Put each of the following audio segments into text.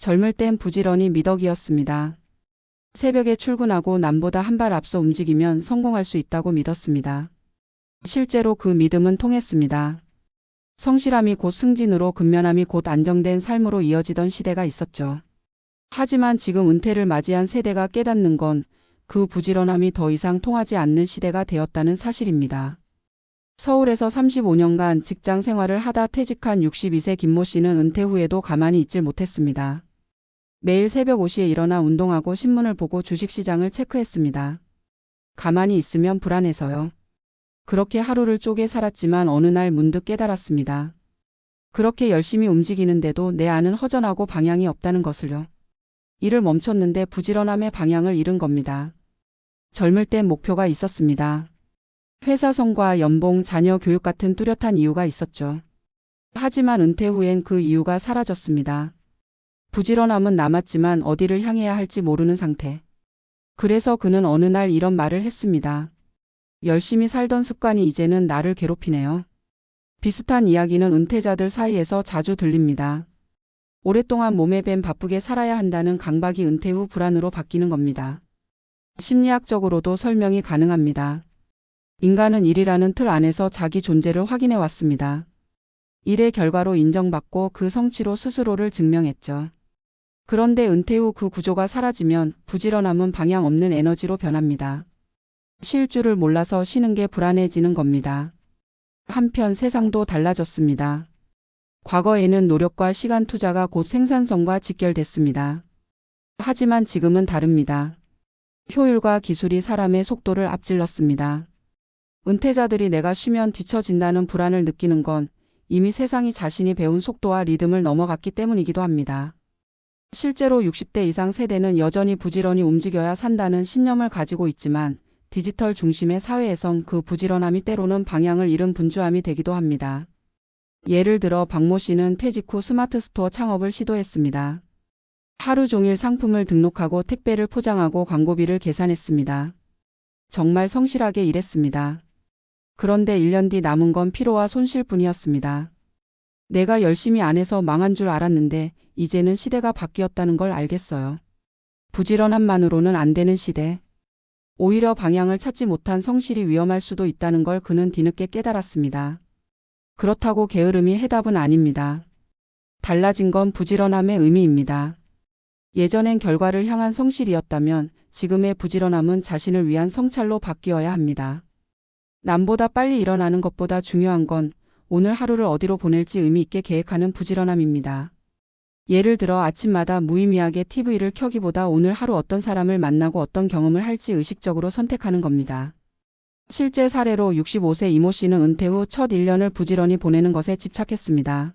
젊을 땐 부지런히 미덕이었습니다. 새벽에 출근하고 남보다 한 발 앞서 움직이면 성공할 수 있다고 믿었습니다. 실제로 그 믿음은 통했습니다. 성실함이 곧 승진으로 근면함이 곧 안정된 삶으로 이어지던 시대가 있었죠. 하지만 지금 은퇴를 맞이한 세대가 깨닫는 건 그 부지런함이 더 이상 통하지 않는 시대가 되었다는 사실입니다. 서울에서 35년간 직장 생활을 하다 퇴직한 62세 김모 씨는 은퇴 후에도 가만히 있질 못했습니다. 매일 새벽 5시에 일어나 운동하고 신문을 보고 주식시장을 체크했습니다. 가만히 있으면 불안해서요. 그렇게 하루를 쪼개 살았지만 어느 날 문득 깨달았습니다. 그렇게 열심히 움직이는데도 내 안은 허전하고 방향이 없다는 것을요. 일을 멈췄는데 부지런함의 방향을 잃은 겁니다. 젊을 땐 목표가 있었습니다. 회사 성과, 연봉, 자녀 교육 같은 뚜렷한 이유가 있었죠. 하지만 은퇴 후엔 그 이유가 사라졌습니다. 부지런함은 남았지만 어디를 향해야 할지 모르는 상태. 그래서 그는 어느 날 이런 말을 했습니다. 열심히 살던 습관이 이제는 나를 괴롭히네요. 비슷한 이야기는 은퇴자들 사이에서 자주 들립니다. 오랫동안 몸에 밴 바쁘게 살아야 한다는 강박이 은퇴 후 불안으로 바뀌는 겁니다. 심리학적으로도 설명이 가능합니다. 인간은 일이라는 틀 안에서 자기 존재를 확인해 왔습니다. 일의 결과로 인정받고 그 성취로 스스로를 증명했죠. 그런데 은퇴 후 그 구조가 사라지면 부지런함은 방향 없는 에너지로 변합니다. 쉴 줄을 몰라서 쉬는 게 불안해지는 겁니다. 한편 세상도 달라졌습니다. 과거에는 노력과 시간 투자가 곧 생산성과 직결됐습니다. 하지만 지금은 다릅니다. 효율과 기술이 사람의 속도를 앞질렀습니다. 은퇴자들이 내가 쉬면 뒤처진다는 불안을 느끼는 건 이미 세상이 자신이 배운 속도와 리듬을 넘어갔기 때문이기도 합니다. 실제로 60대 이상 세대는 여전히 부지런히 움직여야 산다는 신념을 가지고 있지만 디지털 중심의 사회에선 그 부지런함이 때로는 방향을 잃은 분주함이 되기도 합니다. 예를 들어 박모 씨는 퇴직 후 스마트 스토어 창업을 시도했습니다. 하루 종일 상품을 등록하고 택배를 포장하고 광고비를 계산했습니다. 정말 성실하게 일했습니다. 그런데 1년 뒤 남은 건 피로와 손실뿐이었습니다. 내가 열심히 안 해서 망한 줄 알았는데 이제는 시대가 바뀌었다는 걸 알겠어요. 부지런함만으로는 안 되는 시대. 오히려 방향을 찾지 못한 성실이 위험할 수도 있다는 걸 그는 뒤늦게 깨달았습니다. 그렇다고 게으름이 해답은 아닙니다. 달라진 건 부지런함의 의미입니다. 예전엔 결과를 향한 성실이었다면 지금의 부지런함은 자신을 위한 성찰로 바뀌어야 합니다. 남보다 빨리 일어나는 것보다 중요한 건 오늘 하루를 어디로 보낼지 의미 있게 계획하는 부지런함입니다. 예를 들어 아침마다 무의미하게 TV를 켜기보다 오늘 하루 어떤 사람을 만나고 어떤 경험을 할지 의식적으로 선택하는 겁니다. 실제 사례로 65세 이모 씨는 은퇴 후 첫 1년을 부지런히 보내는 것에 집착했습니다.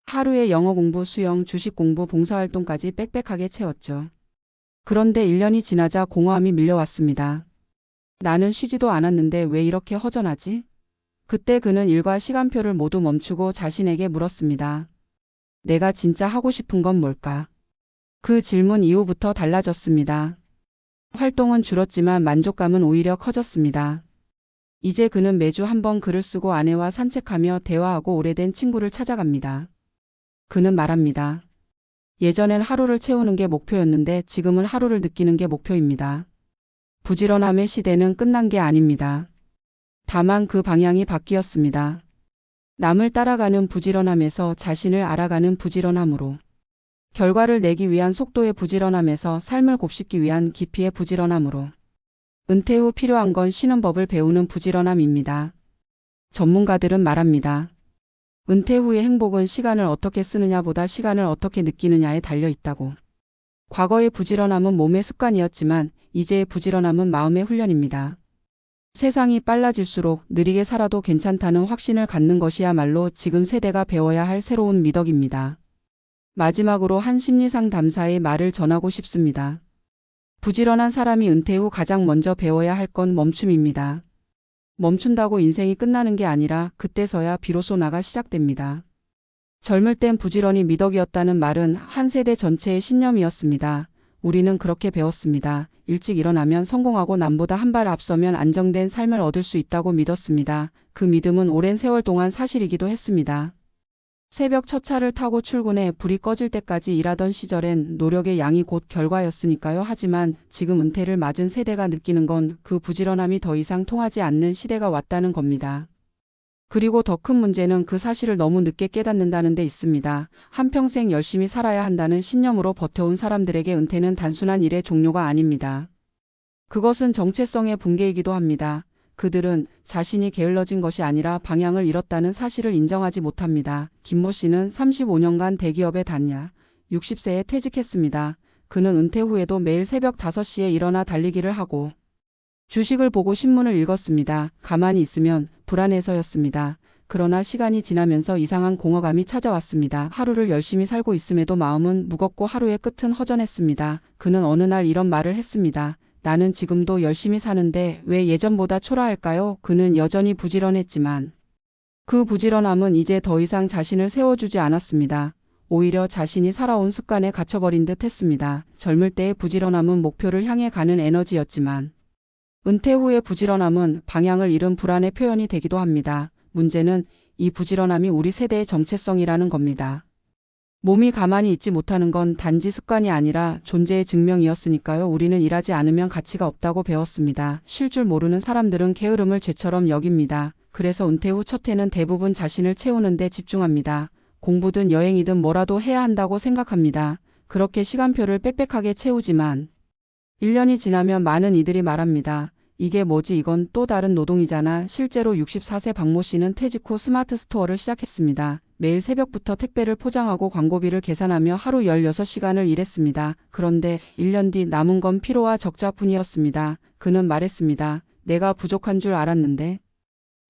하루에 영어 공부, 수영, 주식 공부, 봉사활동까지 빽빽하게 채웠죠. 그런데 1년이 지나자 공허함이 밀려왔습니다. 나는 쉬지도 않았는데 왜 이렇게 허전하지? 그때 그는 일과 시간표를 모두 멈추고 자신에게 물었습니다. 내가 진짜 하고 싶은 건 뭘까? 그 질문 이후부터 달라졌습니다. 활동은 줄었지만 만족감은 오히려 커졌습니다. 이제 그는 매주 한 번 글을 쓰고 아내와 산책하며 대화하고 오래된 친구를 찾아갑니다. 그는 말합니다. 예전엔 하루를 채우는 게 목표였는데 지금은 하루를 느끼는 게 목표입니다. 부지런함의 시대는 끝난 게 아닙니다. 다만 그 방향이 바뀌었습니다. 남을 따라가는 부지런함에서 자신을 알아가는 부지런함으로, 결과를 내기 위한 속도의 부지런함에서 삶을 곱씹기 위한 깊이의 부지런함으로, 은퇴 후 필요한 건 쉬는 법을 배우는 부지런함입니다. 전문가들은 말합니다. 은퇴 후의 행복은 시간을 어떻게 쓰느냐보다 시간을 어떻게 느끼느냐에 달려 있다고. 과거의 부지런함은 몸의 습관이었지만 이제의 부지런함은 마음의 훈련입니다. 세상이 빨라질수록 느리게 살아도 괜찮다는 확신을 갖는 것이야말로 지금 세대가 배워야 할 새로운 미덕입니다. 마지막으로 한 심리상담사의 말을 전하고 싶습니다. 부지런한 사람이 은퇴 후 가장 먼저 배워야 할 건 멈춤입니다. 멈춘다고 인생이 끝나는 게 아니라 그때서야 비로소 나가 시작됩니다. 젊을 땐 부지런히 미덕이었다는 말은 한 세대 전체의 신념이었습니다. 우리는 그렇게 배웠습니다. 일찍 일어나면 성공하고 남보다 한 발 앞서면 안정된 삶을 얻을 수 있다고 믿었습니다. 그 믿음은 오랜 세월 동안 사실이기도 했습니다. 새벽 첫 차를 타고 출근해 불이 꺼질 때까지 일하던 시절엔 노력의 양이 곧 결과였으니까요. 하지만 지금 은퇴를 맞은 세대가 느끼는 건 그 부지런함이 더 이상 통하지 않는 시대가 왔다는 겁니다. 그리고 더 큰 문제는 그 사실을 너무 늦게 깨닫는다는 데 있습니다. 한평생 열심히 살아야 한다는 신념으로 버텨온 사람들에게 은퇴는 단순한 일의 종료가 아닙니다. 그것은 정체성의 붕괴이기도 합니다. 그들은 자신이 게을러진 것이 아니라 방향을 잃었다는 사실을 인정하지 못합니다. 김모 씨는 35년간 대기업에 다녀 60세에 퇴직했습니다. 그는 은퇴 후에도 매일 새벽 5시에 일어나 달리기를 하고 주식을 보고 신문을 읽었습니다. 가만히 있으면 불안해서였습니다. 그러나 시간이 지나면서 이상한 공허감이 찾아왔습니다. 하루를 열심히 살고 있음에도 마음은 무겁고 하루의 끝은 허전했습니다. 그는 어느 날 이런 말을 했습니다. 나는 지금도 열심히 사는데 왜 예전보다 초라할까요? 그는 여전히 부지런했지만 그 부지런함은 이제 더 이상 자신을 세워주지 않았습니다. 오히려 자신이 살아온 습관에 갇혀버린 듯 했습니다. 젊을 때의 부지런함은 목표를 향해 가는 에너지였지만 은퇴 후의 부지런함은 방향을 잃은 불안의 표현이 되기도 합니다. 문제는 이 부지런함이 우리 세대의 정체성이라는 겁니다. 몸이 가만히 있지 못하는 건 단지 습관이 아니라 존재의 증명이었으니까요. 우리는 일하지 않으면 가치가 없다고 배웠습니다. 쉴 줄 모르는 사람들은 게으름을 죄처럼 여깁니다. 그래서 은퇴 후 첫 해는 대부분 자신을 채우는 데 집중합니다. 공부든 여행이든 뭐라도 해야 한다고 생각합니다. 그렇게 시간표를 빽빽하게 채우지만 1년이 지나면 많은 이들이 말합니다. 이게 뭐지? 이건 또 다른 노동이잖아. 실제로 64세 박모 씨는 퇴직 후 스마트 스토어를 시작했습니다. 매일 새벽부터 택배를 포장하고 광고비를 계산하며 하루 16시간을 일했습니다. 그런데 1년 뒤 남은 건 피로와 적자뿐이었습니다. 그는 말했습니다. 내가 부족한 줄 알았는데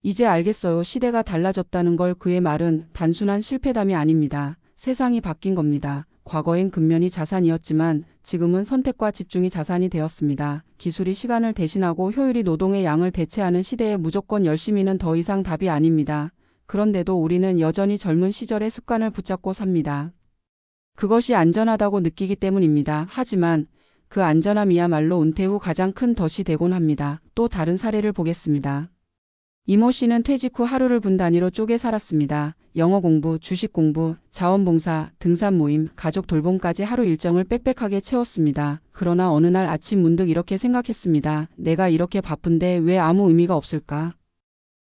이제 알겠어요. 시대가 달라졌다는 걸. 그의 말은 단순한 실패담이 아닙니다. 세상이 바뀐 겁니다. 과거엔 근면이 자산이었지만 지금은 선택과 집중이 자산이 되었습니다. 기술이 시간을 대신하고 효율이 노동의 양을 대체하는 시대에 무조건 열심히는 더 이상 답이 아닙니다. 그런데도 우리는 여전히 젊은 시절의 습관을 붙잡고 삽니다. 그것이 안전하다고 느끼기 때문입니다. 하지만 그 안전함이야말로 은퇴 후 가장 큰 덫이 되곤 합니다. 또 다른 사례를 보겠습니다. 이모 씨는 퇴직 후 하루를 분 단위로 쪼개 살았습니다. 영어 공부, 주식 공부, 자원봉사, 등산 모임, 가족 돌봄까지 하루 일정을 빽빽하게 채웠습니다. 그러나 어느 날 아침 문득 이렇게 생각했습니다. 내가 이렇게 바쁜데 왜 아무 의미가 없을까?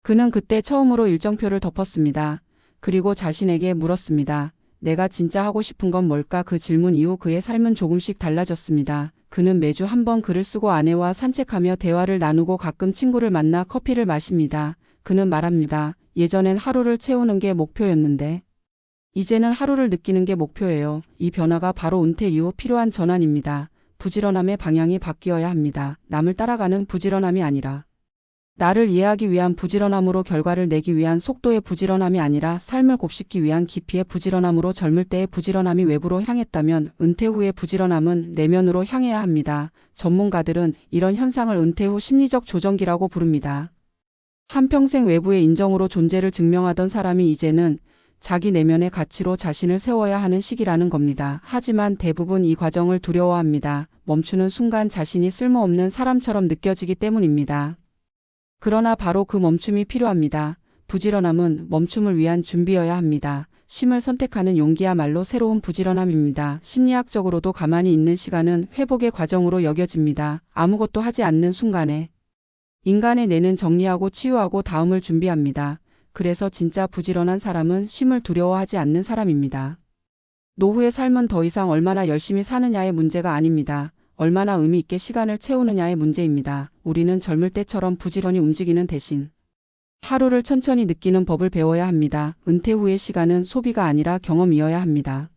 그는 그때 처음으로 일정표를 덮었습니다. 그리고 자신에게 물었습니다. 내가 진짜 하고 싶은 건 뭘까? 그 질문 이후 그의 삶은 조금씩 달라졌습니다. 그는 매주 한 번 글을 쓰고 아내와 산책하며 대화를 나누고 가끔 친구를 만나 커피를 마십니다. 그는 말합니다. 예전엔 하루를 채우는 게 목표였는데 이제는 하루를 느끼는 게 목표예요. 이 변화가 바로 은퇴 이후 필요한 전환입니다. 부지런함의 방향이 바뀌어야 합니다. 남을 따라가는 부지런함이 아니라 나를 이해하기 위한 부지런함으로, 결과를 내기 위한 속도의 부지런함이 아니라 삶을 곱씹기 위한 깊이의 부지런함으로. 젊을 때의 부지런함이 외부로 향했다면 은퇴 후의 부지런함은 내면으로 향해야 합니다. 전문가들은 이런 현상을 은퇴 후 심리적 조정기라고 부릅니다. 한평생 외부의 인정으로 존재를 증명하던 사람이 이제는 자기 내면의 가치로 자신을 세워야 하는 시기라는 겁니다. 하지만 대부분 이 과정을 두려워합니다. 멈추는 순간 자신이 쓸모없는 사람처럼 느껴지기 때문입니다. 그러나 바로 그 멈춤이 필요합니다. 부지런함은 멈춤을 위한 준비여야 합니다. 쉼을 선택하는 용기야말로 새로운 부지런함입니다. 심리학적으로도 가만히 있는 시간은 회복의 과정으로 여겨집니다. 아무것도 하지 않는 순간에 인간의 뇌는 정리하고 치유하고 다음을 준비합니다. 그래서 진짜 부지런한 사람은 쉼을 두려워하지 않는 사람입니다. 노후의 삶은 더 이상 얼마나 열심히 사느냐의 문제가 아닙니다. 얼마나 의미 있게 시간을 채우느냐의 문제입니다. 우리는 젊을 때처럼 부지런히 움직이는 대신 하루를 천천히 느끼는 법을 배워야 합니다. 은퇴 후의 시간은 소비가 아니라 경험이어야 합니다.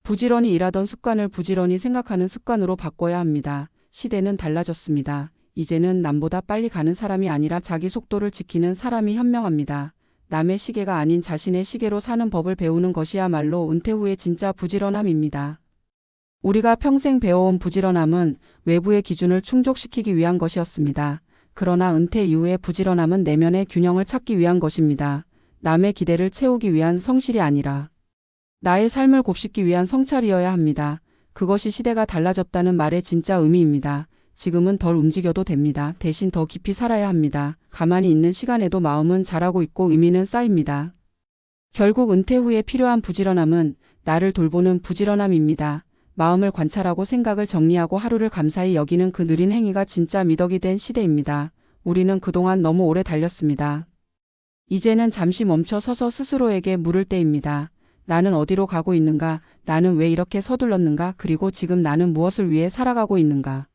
부지런히 일하던 습관을 부지런히 생각하는 습관으로 바꿔야 합니다. 시대는 달라졌습니다. 이제는 남보다 빨리 가는 사람이 아니라 자기 속도를 지키는 사람이 현명합니다. 남의 시계가 아닌 자신의 시계로 사는 법을 배우는 것이야말로 은퇴 후의 진짜 부지런함입니다. 우리가 평생 배워온 부지런함은 외부의 기준을 충족시키기 위한 것이었습니다. 그러나 은퇴 이후의 부지런함은 내면의 균형을 찾기 위한 것입니다. 남의 기대를 채우기 위한 성실이 아니라 나의 삶을 곱씹기 위한 성찰이어야 합니다. 그것이 시대가 달라졌다는 말의 진짜 의미입니다. 지금은 덜 움직여도 됩니다. 대신 더 깊이 살아야 합니다. 가만히 있는 시간에도 마음은 자라고 있고 의미는 쌓입니다. 결국 은퇴 후에 필요한 부지런함은 나를 돌보는 부지런함입니다. 마음을 관찰하고 생각을 정리하고 하루를 감사히 여기는 그 느린 행위가 진짜 미덕이 된 시대입니다. 우리는 그동안 너무 오래 달렸습니다. 이제는 잠시 멈춰 서서 스스로에게 물을 때입니다. 나는 어디로 가고 있는가? 나는 왜 이렇게 서둘렀는가? 그리고 지금 나는 무엇을 위해 살아가고 있는가?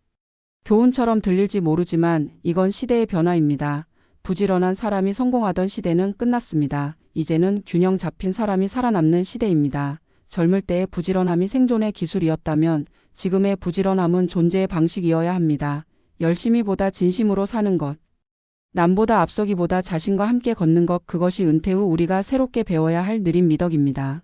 교훈처럼 들릴지 모르지만 이건 시대의 변화입니다. 부지런한 사람이 성공하던 시대는 끝났습니다. 이제는 균형 잡힌 사람이 살아남는 시대입니다. 젊을 때의 부지런함이 생존의 기술이었다면 지금의 부지런함은 존재의 방식이어야 합니다. 열심히보다 진심으로 사는 것. 남보다 앞서기보다 자신과 함께 걷는 것, 그것이 은퇴 후 우리가 새롭게 배워야 할 느린 미덕입니다.